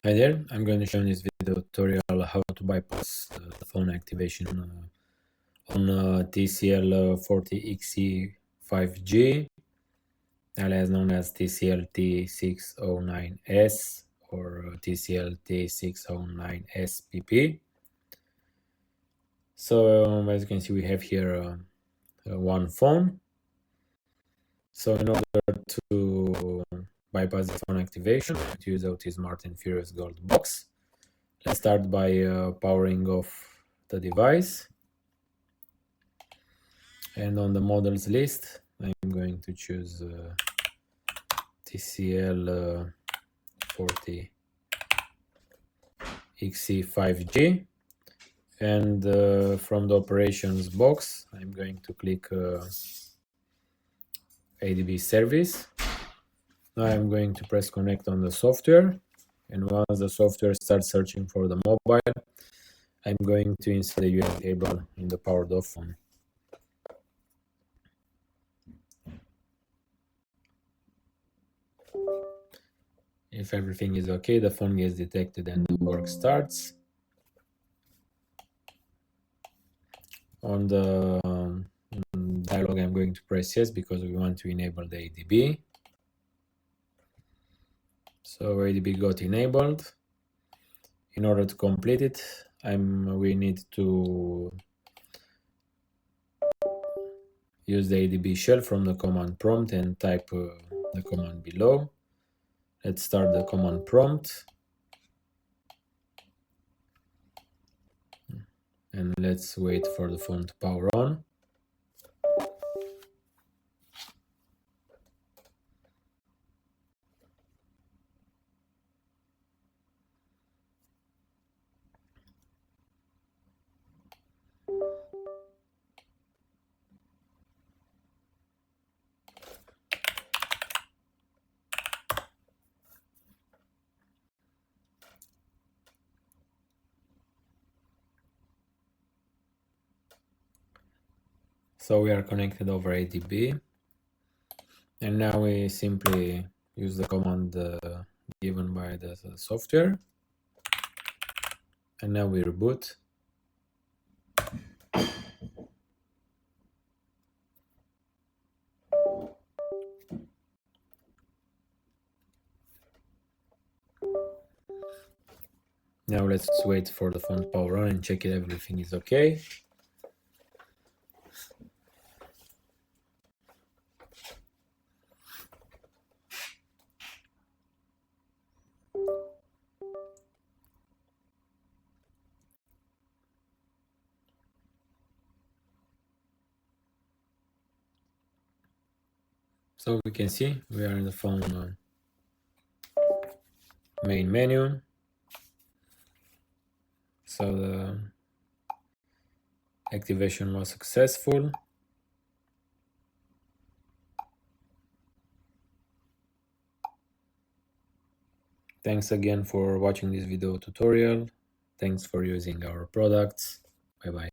Hi there, I'm going to show in this video tutorial how to bypass the phone activation on Tcl 40XE5G, alias known as Tcl T609S or Tcl T609SPP. So as you can see, we have here one phone. So in order to bypass the phone activation, to use OT Smart and Furious Gold box, let's start by powering off the device. And on the models list, I'm going to choose Tcl 40XE5G. And from the operations box, I'm going to click ADB service. Now I'm going to press connect on the software. And once the software starts searching for the mobile, I'm going to insert the USB cable in the powered off phone. If everything is okay, the phone gets detected and the work starts. On the dialog, I'm going to press yes because we want to enable the ADB. So ADB got enabled. In order to complete it, we need to use the ADB shell from the command prompt and type the command below. Let's start the command prompt. And let's wait for the phone to power on. So we are connected over ADB, and now we simply use the command given by the software, and now we reboot. Now let's wait for the phone to power on and check if everything is okay. So we can see we are in the phone main menu. So the activation was successful. Thanks again for watching this video tutorial. Thanks for using our products. Bye bye.